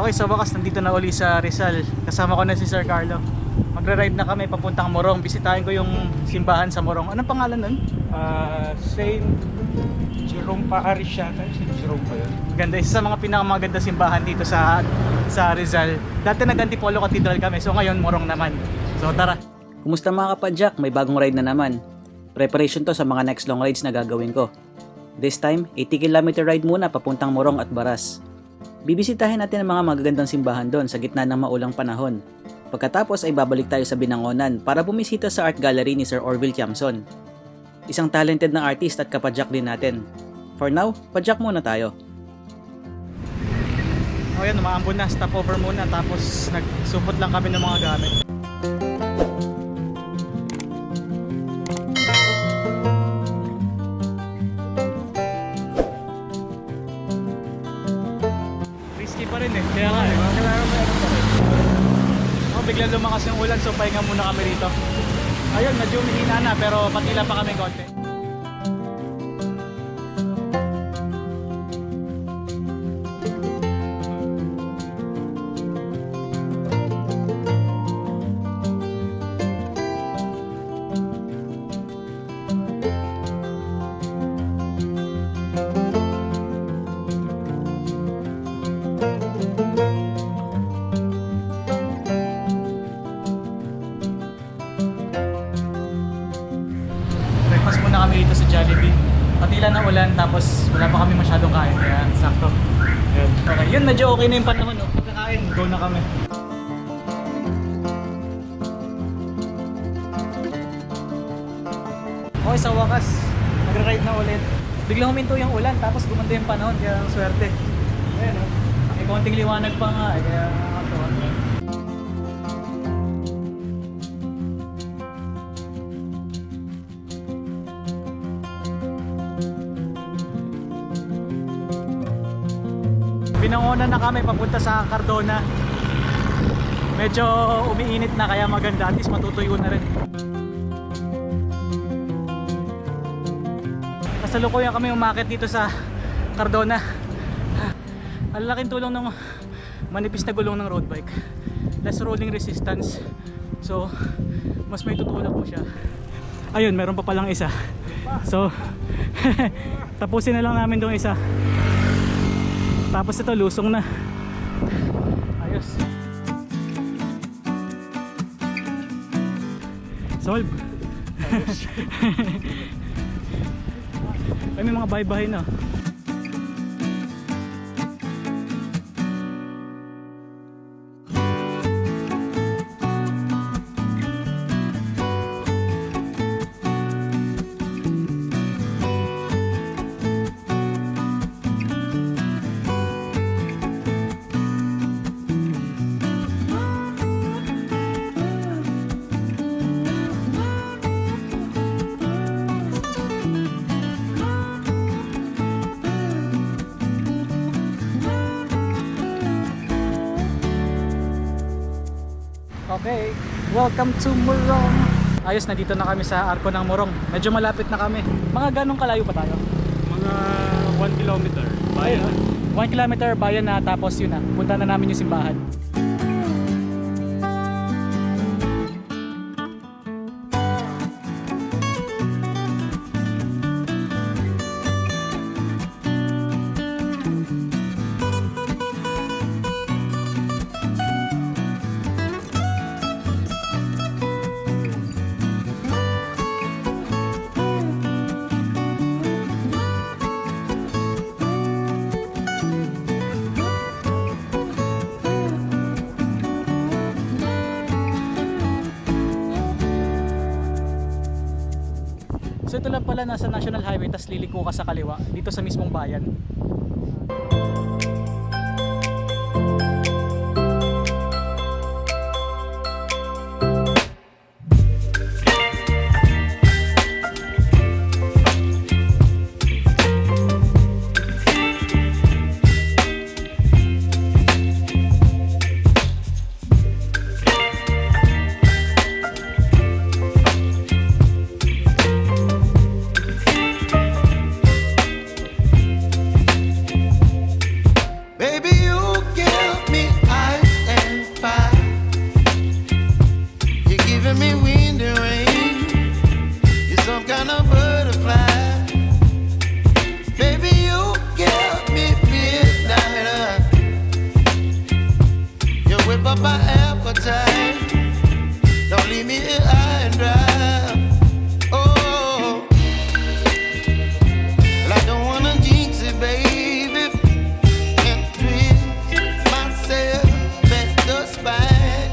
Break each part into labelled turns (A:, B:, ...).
A: Okay, sa wakas nandito na uli sa Rizal. Kasama ko na si Sir Carlo. Magre-ride na kami papuntang Morong. Bisitahin ko yung simbahan sa Morong. Anong pangalan nun?
B: Saint Jerome Parish yata. Saint Jerome pa yun.
A: Ganda, isa sa mga pinakamaganda simbahan dito sa Rizal. Dati nag-Antipolo Cathedral kami, so ngayon Morong naman. So tara.
C: Kumusta mga kapadyak? May bagong ride na naman. Preparation to sa mga next long rides na gagawin ko. This time, 80km ride muna papuntang Morong at Baras. Bibisitahin natin ang mga magagandang simbahan doon sa gitna ng maulang panahon. Pagkatapos ay babalik tayo sa Binangonan para bumisita sa art gallery ni Sir Orville Tiamson. Isang talented na artist at kapadyak din natin. For now, padyak muna tayo.
A: O yan, umaambon na, stopover muna, tapos nagsupot lang kami ng mga gamit. Risky pa rin eh, kaya nga eh. Biglang lumakas yung ulan, so pahinga muna kami rito. Ayun, medyo humihina na, pero patila pa kami konti. Breakfast muna kami dito sa Jollibee. Patila na ulan, tapos wala pa kami masyadong kain, kaya sakto. Yun. Okay, yun, medyo okay na yung panahon. No? Pagkakain, go na kami. Okay, sa wakas, nagre-ride na ulit. Biglang huminto yung ulan, tapos gumanda yung panahon, kaya ang swerte. Ayan, no? May konting liwanag pa nga, kaya nakakatawa. Binangonan na kami papunta sa Cardona. Medyo umiinit na kaya maganda, at least matutuyo na rin. Kasalukuyan kami umakit dito sa Cardona. Ang laking tulong ng manipis na gulong ng road bike. Less rolling resistance. So, mas may tutulak mo siya. Ayun, meron pa palang isa. So, tapusin na lang namin tong isa. Tapos ito, lusong na. Ayos. Solve. Ay, may mga bahay-bahay na. Okay, welcome to Morong. Ayos, na dito na kami sa arko ng Morong. Medyo malapit na kami. Mga ganong kalayo pa tayo?
B: Mga 1 kilometer. Bayan.
A: 1 kilometer bayan na, tapos yun na. Punta na namin yung simbahan. So ito lang pala, nasa National Highway, tas liliko ka sa kaliwa dito sa mismong bayan.
D: kind of butterfly. Baby, you give me midnight. You whip up my appetite. Don't leave me here high and dry. Oh, well, I don't wanna jinx it, baby, and twist myself at the spine.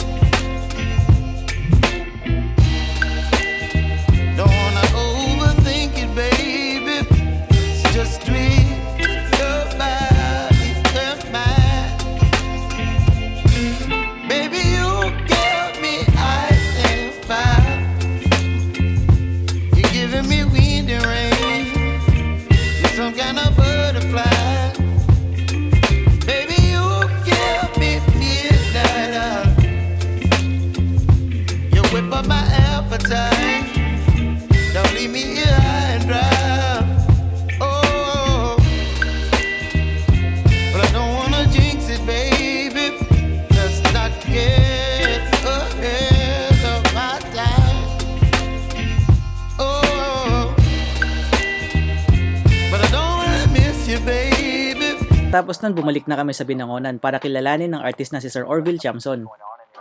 D: Don't wanna overthink it, baby. It's just twist your body and mine. Baby, you give me ice and fire. You're giving me wind and rain. You're some kind of butterfly. Baby, you give me midnight. You whip up my appetite. Don't leave me here high and dry. Oh, but I don't wanna jinx it, baby. Let's not get ahead of my time. Oh, but I don't wanna miss you, baby.
C: Tapos nun, bumalik na kami sa Binangonan para kilalanin ng artist na si Sir Orville Tiamson.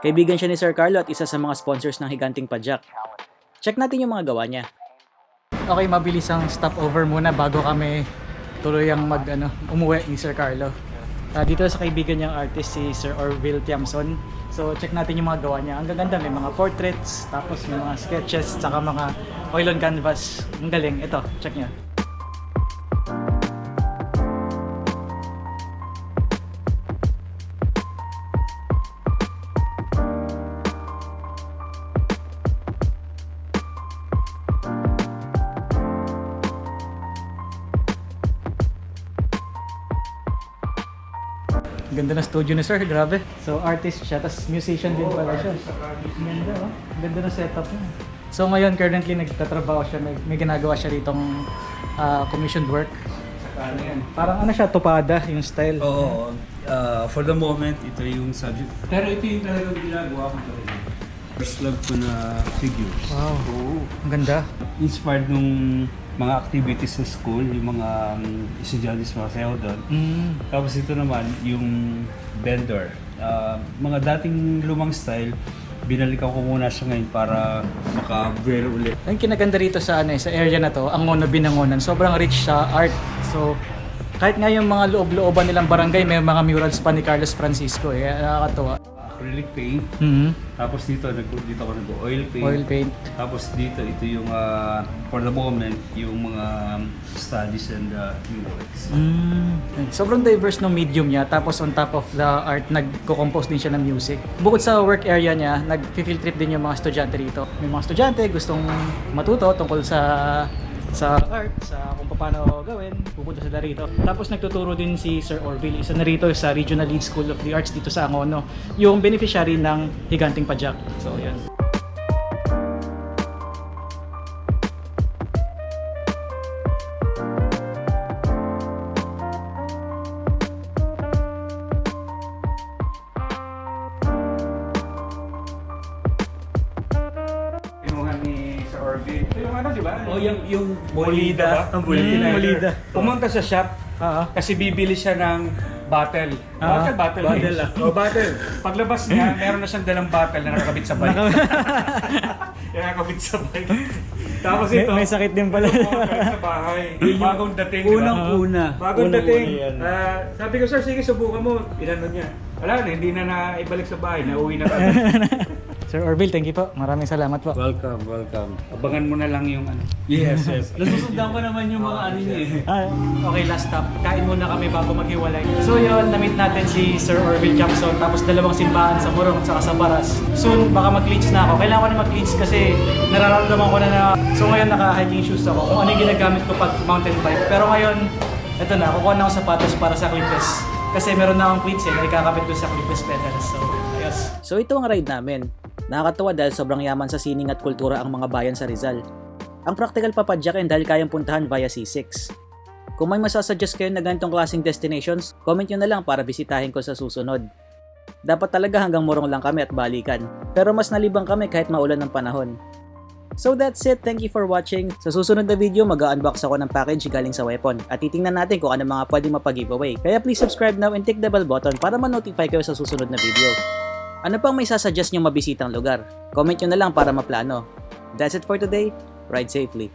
C: Kaibigan siya ni Sir Carlo at isa sa mga sponsors ng Higanting Padjak. Check natin yung mga gawa niya.
A: Okay, mabilis ang stopover muna bago kami tuloy ang umuwi ni Sir Carlo. Dito sa kaibigan niyang artist si Sir Orville Tiamson. So check natin yung mga gawa niya. Ang gaganda, may mga portraits, tapos may mga sketches, saka mga oil on canvas. Ang galing. Ito, check niyo. Ganda na studio ni Sir, grabe. So artist siya, tapos musician din pala siya. Ganda, oh. Ganda na setup niya. So ngayon currently nagtatrabaho siya, may ginagawa siya ritong commissioned work. Parang siya, tupada yung style.
B: Oo, for the moment, ito yung subject. Pero ito yung talagang ginagawa ko talaga. First love ko na figures.
A: Wow, ang ganda.
B: Inspired nung mga activities sa school, yung mga estudyante sumasayaw doon. Tapos ito naman, yung vendor. Mga dating lumang style, binalikan ko muna siya ngayon para maka-wear ulit.
A: Ang kinaganda rito sa sa area na to, ang Binangonan, sobrang rich sa art. So kahit nga yung mga loob-looban nilang barangay, may mga murals pa ni Carlos Francisco, nakakatuwa.
B: Acrylic paint. Tapos dito ako nag-oil paint.
A: Oil paint.
B: Tapos dito, ito yung for the moment, yung mga studies and new works.
A: Sobrang diverse ng medium niya, tapos on top of the art, nagko-compose din siya ng music. Bukod sa work area niya, nag-field trip din yung mga estudyante rito. May mga estudyante gustong matuto tungkol sa art, sa kung paano gawin, pupunta sila rito. Tapos nagtuturo din si Sir Orville, isa na rito sa Regional Lead School of the Arts dito sa Angono, yung beneficiary ng Higanting Padjak. So yan.
B: Oh, yung Molida.
A: Molida.
B: Pumunta sa shop kasi bibili siya ng bottle. Bottle. Bottle. Paglabas niya, meron na siyang dalang bottle na nakakabit sa bike. Nakakabit sa bike. Tapos ito,
A: may sakit din pala.
B: Sa bahay. Bagong dating.
E: Unang-una.
B: Bagong dating. Sabi ko, sir, sige, subukan mo. Inano niya. Wala na, hindi na naibalik sa bahay. Nauwi na kami.
A: Sir Orville, thank you po. Maraming salamat po.
B: Welcome. Abangan mo na lang yung
E: Yes. Nasusundan ko naman yung mga niya eh.
A: Okay, last stop. Kain muna kami bago maghiwalay. So yun, na-meet natin si Sir Orville Tiamson, tapos dalawang simbahan sa Morong at sa Baras. Soon, baka mag-cleats na ako. Kailangan ko na mag-cleats kasi nararamdaman ko na so ngayon naka-hiking shoes ako. Kung ano yung ginagamit ko pag mountain bike. Pero ngayon, eto na, kukuha na ako sapatos para sa clipless. Kasi meron na akong cleats na ikakabit ko sa clipless pedals. So, ayos.
C: So ito ang ride namin. Nakakatawa dahil sobrang yaman sa sining at kultura ang mga bayan sa Rizal. Ang practical pa padyakin dahil kayang puntahan via C6. Kung may masasuggest kayo na ganitong klaseng destinations, comment nyo na lang para bisitahin ko sa susunod. Dapat talaga hanggang Morong lang kami at balikan, pero mas nalibang kami kahit maulan ng panahon. So that's it, thank you for watching. Sa susunod na video, mag-unbox ako ng package galing sa weapon at titingnan natin kung ano mga pwede mapag-giveaway. Kaya please subscribe now and click the bell button para ma-notify kayo sa susunod na video. Ano pang may sasuggest nyo mabisitang lugar? Comment nyo na lang para maplano. That's it for today, ride safely.